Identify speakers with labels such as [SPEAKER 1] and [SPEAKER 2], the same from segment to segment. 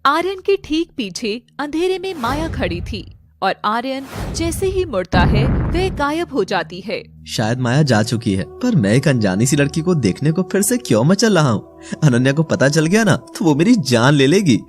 [SPEAKER 1] आर्यन के ठीक पीछे अंधेरे में माया खड़ी थी और आर्यन जैसे ही मुड़ता है वह गायब हो जाती है।
[SPEAKER 2] शायद माया जा चुकी है, पर मैं एक अनजानी सी लड़की को देखने को फिर से क्यों मचल रहा हूँ। अनन्या को पता चल गया ना तो वो मेरी जान ले लेगी।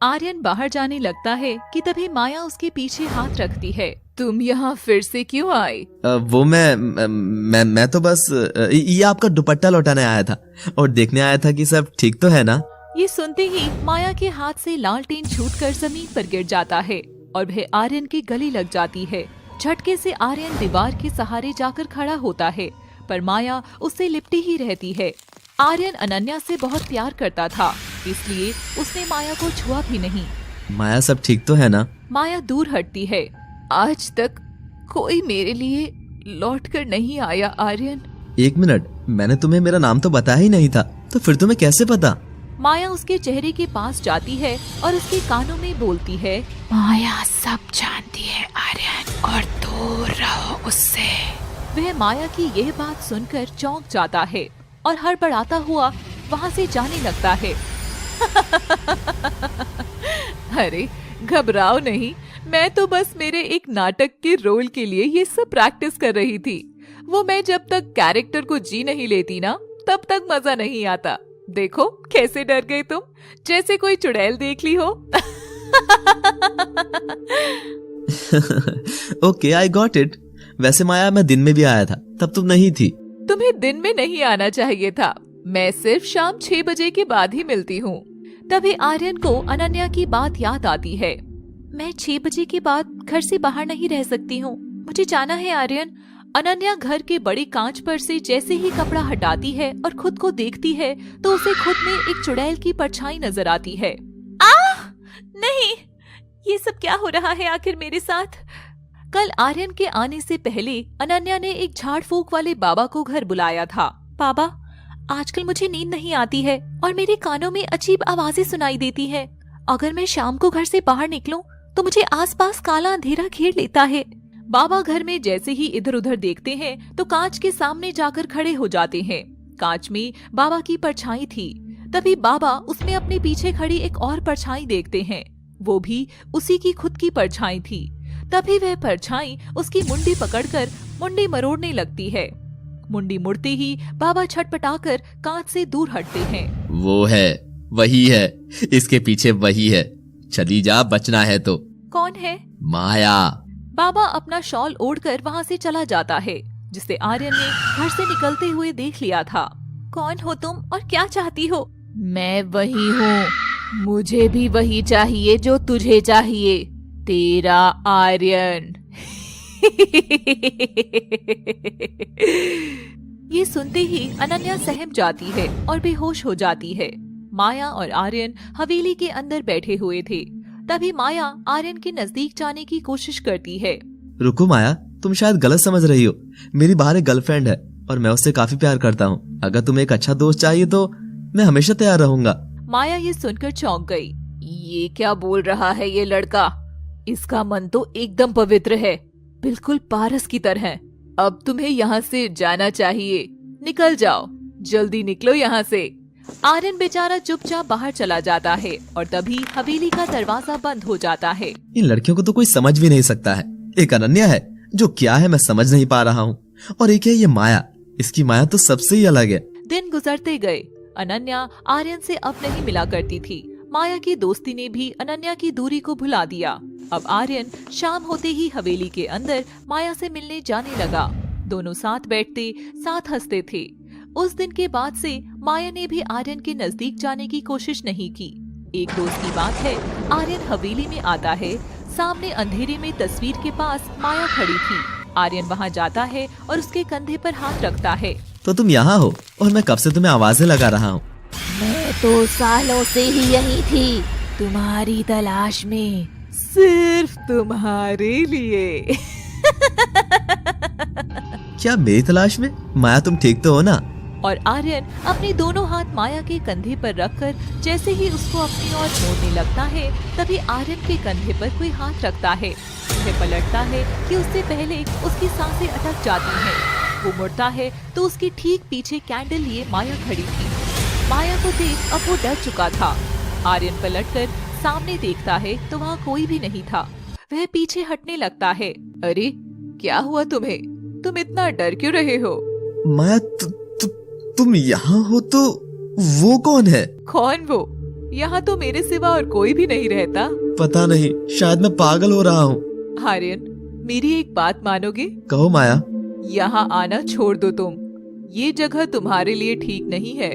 [SPEAKER 1] आर्यन बाहर जाने लगता है कि तभी माया उसके पीछे हाथ रखती है। तुम यहाँ फिर से क्यों आए?
[SPEAKER 2] वो मैं तो बस ये आपका दुपट्टा लौटाने आया था और देखने आया था कि सब ठीक तो है ना।
[SPEAKER 1] ये सुनते ही माया के हाथ से लालटेन छूटकर जमीन पर गिर जाता है और वह आर्यन की गले लग जाती है। झटके से आर्यन दीवार के सहारे जाकर खड़ा होता है, पर माया उससे लिपटी ही रहती है। आर्यन अनन्या से बहुत प्यार करता था, इसलिए उसने माया को छुआ भी नहीं।
[SPEAKER 2] माया सब ठीक तो है ना?
[SPEAKER 1] माया दूर हटती है। आज तक कोई मेरे लिए लौट कर नहीं आया आर्यन।
[SPEAKER 2] एक मिनट, मैंने तुम्हें मेरा नाम तो बताया ही नहीं था, तो फिर तुम्हें कैसे पता?
[SPEAKER 1] माया उसके चेहरे के पास जाती है और उसके कानों में बोलती है, माया सब जानती है आर्यन, और दूर रहो उससे। वह माया की यह बात सुनकर चौंक जाता है और हड़बड़ाता हुआ वहाँ से जाने लगता है। अरे घबराओ नहीं, मैं तो बस मेरे एक नाटक के रोल के लिए ये सब प्रैक्टिस कर रही थी। वो मैं जब तक कैरेक्टर को जी नहीं लेती ना, तब तक मजा नहीं आता। देखो कैसे डर गए तुम, जैसे कोई चुड़ैल देख ली हो।
[SPEAKER 2] Okay, I got it. वैसे माया मैं दिन में भी आया था, तब तुम नहीं थी।
[SPEAKER 1] तुम्हें दिन में नहीं आना चाहिए था, मैं सिर्फ शाम 6 बजे के बाद ही मिलती हूँ। तभी आर्यन को अनन्या की बात याद आती है। मैं 6 बजे के बाद घर से बाहर नहीं रह सकती हूँ, मुझे जाना है आर्यन। अनन्या घर के बड़ी कांच पर से जैसे ही कपड़ा हटाती है और खुद को देखती है तो उसे खुद में एक चुड़ैल की परछाई नजर आती है। नहीं, ये सब क्या हो रहा है आखिर मेरे साथ? कल आर्यन के आने से पहले अनन्या ने एक झाड़ फूक वाले बाबा को घर बुलाया था। बाबा, आजकल मुझे नींद नहीं आती है और मेरे कानों में अजीब आवाजें सुनाई देती है। अगर मैं शाम को घर से बाहर निकलूं तो मुझे आसपास काला अंधेरा घेर लेता है। बाबा घर में जैसे ही इधर उधर देखते हैं तो कांच के सामने जाकर खड़े हो जाते हैं। कांच में बाबा की परछाई थी। तभी बाबा उसमें अपने पीछे खड़ी एक और परछाई देखते हैं, वो भी उसी की खुद की परछाई थी। तभी वह परछाई उसकी मुंडी पकड़कर मुंडी मरोड़ने लगती है। मुंडी मुड़ते ही बाबा छटपटाकर कांच से दूर हटते हैं।
[SPEAKER 2] वो है, वही है, इसके पीछे वही है, चली जा, बचना है तो।
[SPEAKER 1] कौन है?
[SPEAKER 2] माया।
[SPEAKER 1] बाबा अपना शॉल ओढ़कर वहाँ से चला जाता है, जिसे आर्यन ने घर से निकलते हुए देख लिया था। कौन हो तुम और क्या चाहती हो? मैं वही हूँ, मुझे भी वही चाहिए जो तुझे चाहिए, तेरा आर्यन। ये सुनते ही अनन्या सहम जाती है और बेहोश हो जाती है। माया और आर्यन हवेली के अंदर बैठे हुए थे। तभी माया आर्यन के नजदीक जाने की कोशिश करती है।
[SPEAKER 2] रुको माया, तुम शायद गलत समझ रही हो। मेरी बाहर एक गर्लफ्रेंड है और मैं उससे काफी प्यार करता हूँ। अगर तुम्हें एक अच्छा दोस्त चाहिए तो मैं हमेशा तैयार रहूंगा।
[SPEAKER 1] माया ये सुनकर चौंक गई। ये क्या बोल रहा है ये लड़का? इसका मन तो एकदम पवित्र है, बिल्कुल पारस की तरह। अब तुम्हें यहाँ से जाना चाहिए, निकल जाओ, जल्दी निकलो यहाँ से। आर्यन बेचारा चुपचाप बाहर चला जाता है और तभी हवेली का दरवाजा बंद हो जाता है।
[SPEAKER 2] इन लड़कियों को तो कोई समझ भी नहीं सकता है। एक अनन्या है जो क्या है मैं समझ नहीं पा रहा हूँ, और एक है ये माया, इसकी माया तो सबसे ही अलग है।
[SPEAKER 1] दिन गुजरते गए। अनन्या आर्यन से अब नहीं मिला करती थी। माया की दोस्ती ने भी अनन्या की दूरी को भुला दिया। अब आर्यन शाम होते ही हवेली के अंदर माया से मिलने जाने लगा। दोनों साथ बैठते, साथ हंसते थे। उस दिन के बाद से माया ने भी आर्यन के नजदीक जाने की कोशिश नहीं की। एक रोज की बात है, आर्यन हवेली में आता है। सामने अंधेरे में तस्वीर के पास माया खड़ी थी। आर्यन वहाँ जाता है और उसके कंधे पर हाथ रखता है।
[SPEAKER 2] तो तुम यहाँ हो और मैं कब से तुम्हें आवाजें लगा रहा हूँ।
[SPEAKER 1] मैं तो सालों से ही यही थी, तुम्हारी तलाश में, सिर्फ तुम्हारे लिए।
[SPEAKER 2] क्या मेरी तलाश में? माया तुम ठीक तो हो ना?
[SPEAKER 1] और आर्यन अपने दोनों हाथ माया के कंधे पर रखकर जैसे ही उसको अपनी ओर मोड़ने लगता है, तभी आर्यन के कंधे पर कोई हाथ रखता है। वह पलटता है कि उससे पहले उसकी सांसें अटक जाती हैं। वो मुड़ता है तो उसके ठीक पीछे कैंडल लिए माया खड़ी थी। माया को देख अब वो डर चुका था। आर्यन पलटकर सामने देखता है तो वहाँ कोई भी नहीं था। वह पीछे हटने लगता है। अरे क्या हुआ तुम्हें? तुम इतना डर क्यों रहे हो?
[SPEAKER 2] माया तुम यहाँ हो तो वो कौन है?
[SPEAKER 1] कौन वो? यहाँ तो मेरे सिवा और कोई भी नहीं रहता।
[SPEAKER 2] पता नहीं, शायद मैं पागल हो रहा हूँ।
[SPEAKER 1] आर्यन, मेरी एक बात मानोगे?
[SPEAKER 2] कहो माया।
[SPEAKER 1] यहाँ आना छोड़ दो तुम। ये जगह तुम्हारे लिए ठीक नहीं है।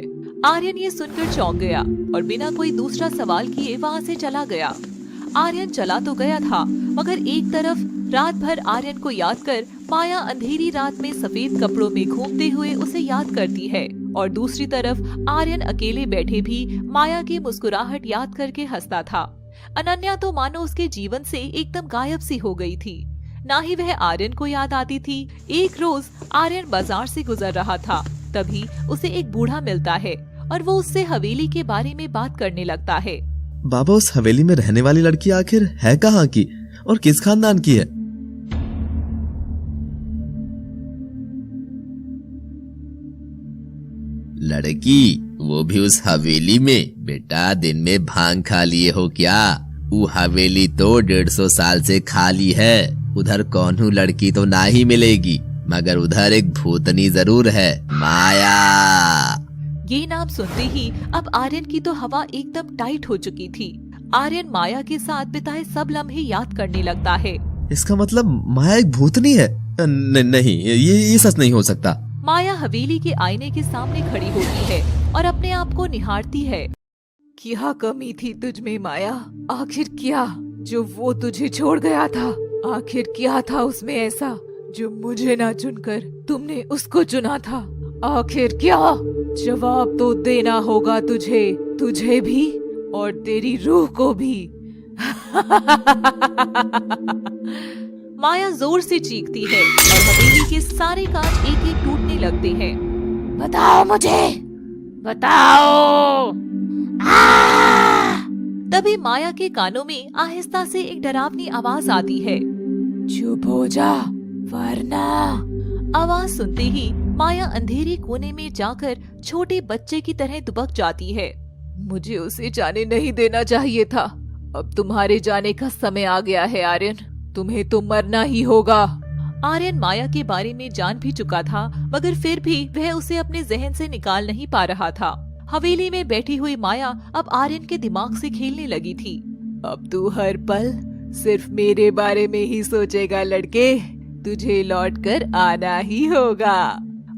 [SPEAKER 1] आर्यन ये सुनकर चौंक गया और बिना कोई दूसरा सवाल किए वहाँ से चला गया। आर्यन चला तो गया था, मगर एक तरफ रात भर आर्यन को याद कर माया अंधेरी रात में सफेद कपड़ों में घूमते हुए उसे याद करती है, और दूसरी तरफ आर्यन अकेले बैठे भी माया की मुस्कुराहट याद करके हंसता था। अनन्या तो मानो उसके जीवन से एकदम गायब सी हो गई थी। ना ही वह आर्यन को याद आती थी। एक रोज आर्यन बाजार से गुजर रहा था, तभी उसे एक बूढ़ा मिलता है और वो उससे हवेली के बारे में बात करने लगता है।
[SPEAKER 2] बाबा, उस हवेली में रहने वाली लड़की आखिर है कहाँ की और किस खानदान की है?
[SPEAKER 3] लड़की? वो भी उस हवेली में? बेटा, दिन में भांग खा लिए हो क्या? वो हवेली तो 150 साल से खाली है। उधर कौनू लड़की तो ना ही मिलेगी, मगर उधर एक भूतनी जरूर है, माया।
[SPEAKER 1] ये नाम सुनते ही अब आर्यन की तो हवा एकदम टाइट हो चुकी थी। आर्यन माया के साथ बिताए सब लम्हे याद करने लगता है।
[SPEAKER 2] इसका मतलब माया एक भूतनी है? नहीं, ये सच नहीं हो सकता।
[SPEAKER 1] माया हवेली के आईने के सामने खड़ी होती है और अपने आप को निहारती है। क्या कमी थी तुझ में माया? आखिर क्या जो वो तुझे छोड़ गया था? आखिर क्या था उसमें ऐसा जो मुझे ना चुनकर तुमने उसको चुना था? आखिर क्या? जवाब तो देना होगा तुझे भी और तेरी रूह को भी। माया जोर से चीखती है और हवेली के सारे कांच एक एक टूटने लगते हैं। बताओ मुझे, बताओ। तभी माया के कानों में आहिस्ता से एक डरावनी आवाज आती है। चुप हो जा वरना। आवाज सुनते ही माया अंधेरे कोने में जाकर छोटे बच्चे की तरह दुबक जाती है। मुझे उसे जाने नहीं देना चाहिए था। अब तुम्हारे जाने का समय आ गया है आर्यन, तुम्हें तो मरना ही होगा। आर्यन माया के बारे में जान भी चुका था, मगर फिर भी वह उसे अपने जहन से निकाल नहीं पा रहा था। हवेली में बैठी हुई माया अब आर्यन के दिमाग से खेलने लगी थी। अब तू हर पल सिर्फ मेरे बारे में ही सोचेगा लड़के, तुझे लौटकर आना ही होगा।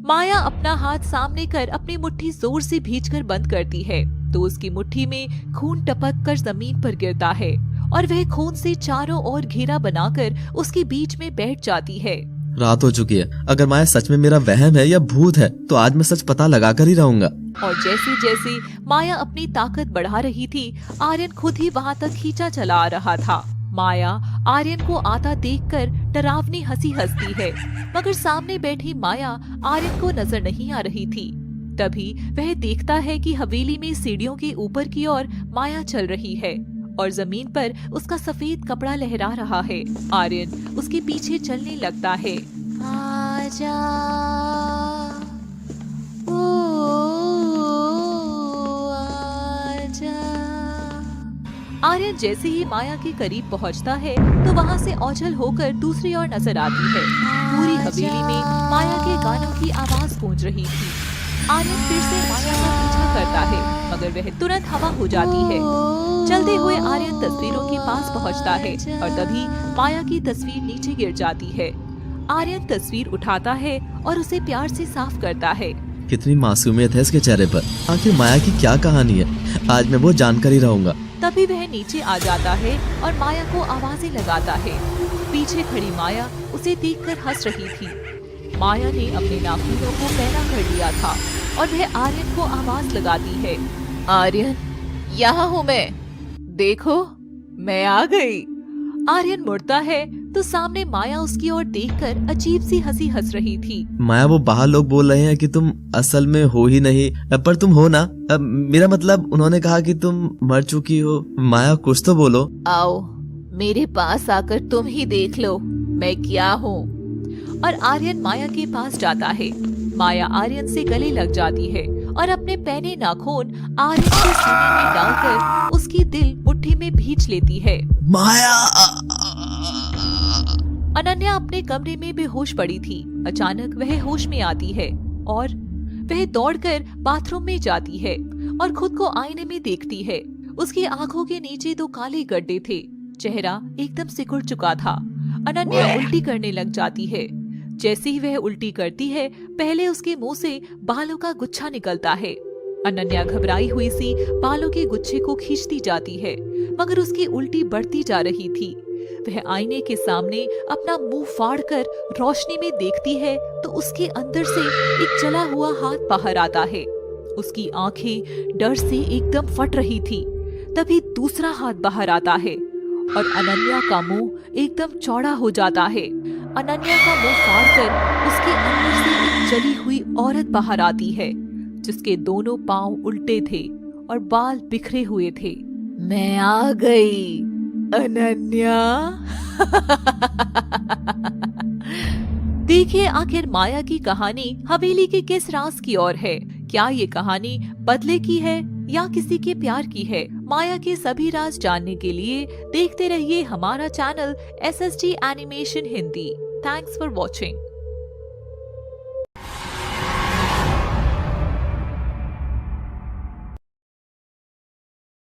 [SPEAKER 1] माया अपना हाथ सामने कर अपनी मुट्ठी जोर से भींचकर बंद करती है तो उसकी मुट्ठी में खून टपक कर जमीन पर गिरता है और वह खून से चारों ओर घेरा बनाकर उसके बीच में बैठ जाती है।
[SPEAKER 2] रात हो चुकी है। अगर माया सच में मेरा वहम है या भूत है तो आज मैं सच पता लगा कर ही रहूंगा।
[SPEAKER 1] और जैसे जैसे माया अपनी ताकत बढ़ा रही थी, आर्यन खुद ही वहाँ तक खींचा चला आ रहा था। माया आर्यन को आता देखकर डरावनी हंसी हंसती है, मगर सामने बैठी माया आर्यन को नजर नहीं आ रही थी। तभी वह देखता है कि हवेली में सीढ़ियों के ऊपर की ओर माया चल रही है और जमीन पर उसका सफेद कपड़ा लहरा रहा है। आर्यन उसके पीछे चलने लगता है। आजा, आर्यन जैसे ही माया के करीब पहुंचता है तो वहां से ओझल होकर दूसरी ओर नजर आती है। पूरी हवेली में माया के गानों की आवाज गूंज रही थी। आर्यन फिर से माया का पीछा करता है, मगर वह तुरंत हवा हो जाती है। चलते हुए आर्यन तस्वीरों के पास पहुंचता है और तभी माया की तस्वीर नीचे गिर जाती है। आर्यन तस्वीर उठाता है और उसे प्यार से साफ करता है।
[SPEAKER 2] कितनी मासूमियत है इसके चेहरे पर। आखिर माया की क्या कहानी है? आज मैं वो जानकर ही रहूंगा।
[SPEAKER 1] तभी वह नीचे आ जाता है और माया को आवाजें लगाता है। पीछे खड़ी माया उसे देखकर हंस रही थी। माया ने अपने नाखूनों को पैना कर लिया था और वह आर्यन को आवाज लगाती है। आर्यन, यहाँ हूँ मैं, देखो मैं आ गई। आर्यन मुड़ता है तो सामने माया उसकी ओर देखकर अजीब सी हंसी हंस रही थी।
[SPEAKER 2] माया, वो बाहर लोग बोल रहे हैं कि तुम असल में हो ही नहीं, पर तुम हो ना। मेरा मतलब उन्होंने कहा कि तुम मर चुकी हो। माया, कुछ तो बोलो।
[SPEAKER 1] आओ मेरे पास आकर तुम ही देख लो मैं क्या हूँ। और आर्यन माया के पास जाता है। माया आर्यन से गले लग जाती है और अपने पैने नाखून आर्यन के सीने में डालकर उसकी दिल मुट्ठी में भींच लेती है।
[SPEAKER 2] माया!
[SPEAKER 1] अनन्या अपने कमरे में बेहोश पड़ी थी। अचानक वह होश में आती है और वह दौड़कर बाथरूम में जाती है और खुद को आईने में देखती है। उसकी आंखों के नीचे 2 काले गड्ढे थे। चेहरा एकदम सिकुड़ चुका था। अनन्या उल्टी करने लग जाती है। जैसे ही वह उल्टी करती है, पहले उसके मुंह से बालों का गुच्छा निकलता है। अनन्या घबराई हुई सी बालों के गुच्छे को खींचती जाती है, मगर उसकी उल्टी बढ़ती जा रही थी। वह आईने के सामने अपना मुंह फाड़कर रोशनी में देखती है तो उसके अंदर से एक जला हुआ हाथ बाहर आता है। उसकी आंखें डर से एकदम फट रही थी। तभी दूसरा हाथ बाहर आता है और अनन्या का मुंह एकदम चौड़ा हो जाता है। अनन्या का मुंह फाड़कर उसके अंदर से एक जली हुई औरत बाहर आती है, जिसके दोनों पांव उल्टे थे और बाल बिखरे हुए थे। मैं आ गई अनन्या। देखिए आखिर माया की कहानी हवेली के किस राज की ओर है। क्या ये कहानी बदले की है या किसी के प्यार की है? माया के सभी राज जानने के लिए देखते रहिए हमारा channel SSD animation Hindi. Thanks for watching.